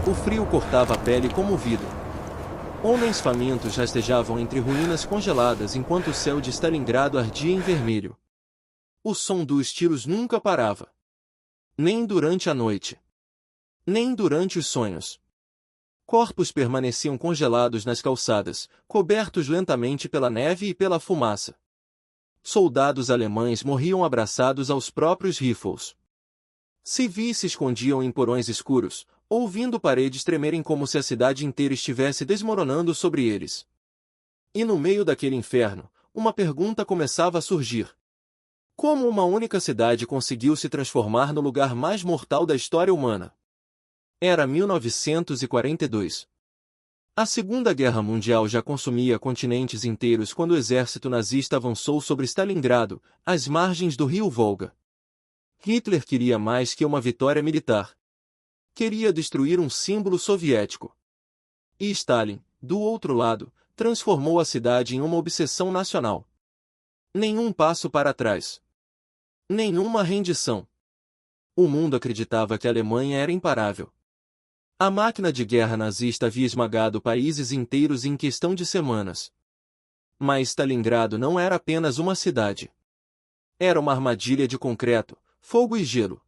O frio cortava a pele como vidro. Homens famintos rastejavam entre ruínas congeladas enquanto o céu de Stalingrado ardia em vermelho. O som dos tiros nunca parava. Nem durante a noite. Nem durante os sonhos. Corpos permaneciam congelados nas calçadas, cobertos lentamente pela neve e pela fumaça. Soldados alemães morriam abraçados aos próprios rifles. Civis se escondiam em porões escuros, ouvindo paredes tremerem como se a cidade inteira estivesse desmoronando sobre eles. E no meio daquele inferno, uma pergunta começava a surgir. Como uma única cidade conseguiu se transformar no lugar mais mortal da história humana? Era 1942. A Segunda Guerra Mundial já consumia continentes inteiros quando o exército nazista avançou sobre Stalingrado, às margens do rio Volga. Hitler queria mais que uma vitória militar. Queria destruir um símbolo soviético. E Stalin, do outro lado, transformou a cidade em uma obsessão nacional. Nenhum passo para trás. Nenhuma rendição. O mundo acreditava que a Alemanha era imparável. A máquina de guerra nazista havia esmagado países inteiros em questão de semanas. Mas Stalingrado não era apenas uma cidade. Era uma armadilha de concreto, fogo e gelo.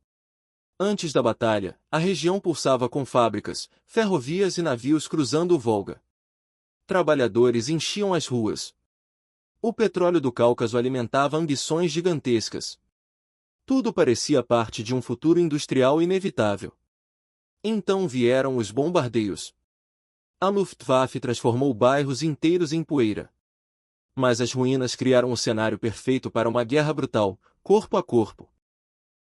Antes da batalha, a região pulsava com fábricas, ferrovias e navios cruzando o Volga. Trabalhadores enchiam as ruas. O petróleo do Cáucaso alimentava ambições gigantescas. Tudo parecia parte de um futuro industrial inevitável. Então vieram os bombardeios. A Luftwaffe transformou bairros inteiros em poeira. Mas as ruínas criaram o cenário perfeito para uma guerra brutal, corpo a corpo.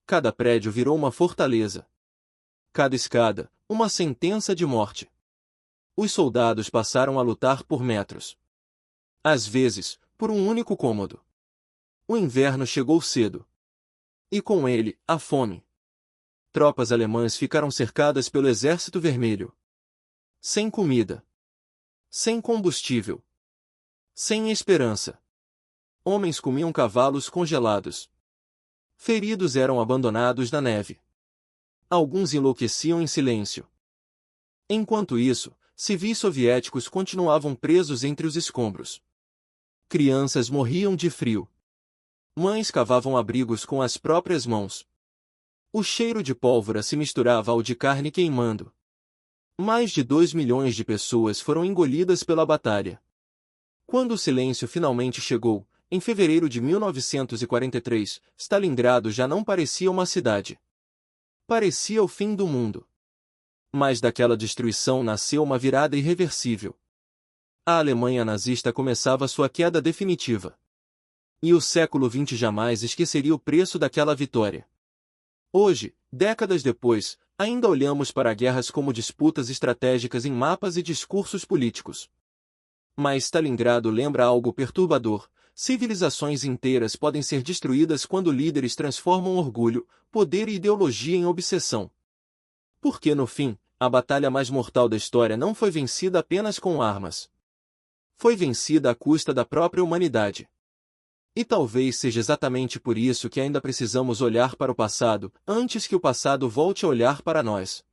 Cada prédio virou uma fortaleza. Cada escada, uma sentença de morte. Os soldados passaram a lutar por metros. Às vezes, por um único cômodo. O inverno chegou cedo. E com ele, a fome. Tropas alemãs ficaram cercadas pelo Exército Vermelho. Sem comida. Sem combustível. Sem esperança. Homens comiam cavalos congelados. Feridos eram abandonados na neve. Alguns enlouqueciam em silêncio. Enquanto isso, civis soviéticos continuavam presos entre os escombros. Crianças morriam de frio. Mães cavavam abrigos com as próprias mãos. O cheiro de pólvora se misturava ao de carne queimando. Mais de 2 milhões de pessoas foram engolidas pela batalha. Quando o silêncio finalmente chegou, em fevereiro de 1943, Stalingrado já não parecia uma cidade. Parecia o fim do mundo. Mas daquela destruição nasceu uma virada irreversível. A Alemanha nazista começava sua queda definitiva. E o século XX jamais esqueceria o preço daquela vitória. Hoje, décadas depois, ainda olhamos para guerras como disputas estratégicas em mapas e discursos políticos. Mas Stalingrado lembra algo perturbador: civilizações inteiras podem ser destruídas quando líderes transformam orgulho, poder e ideologia em obsessão. Porque no fim, a batalha mais mortal da história não foi vencida apenas com armas. Foi vencida à custa da própria humanidade. E talvez seja exatamente por isso que ainda precisamos olhar para o passado, antes que o passado volte a olhar para nós.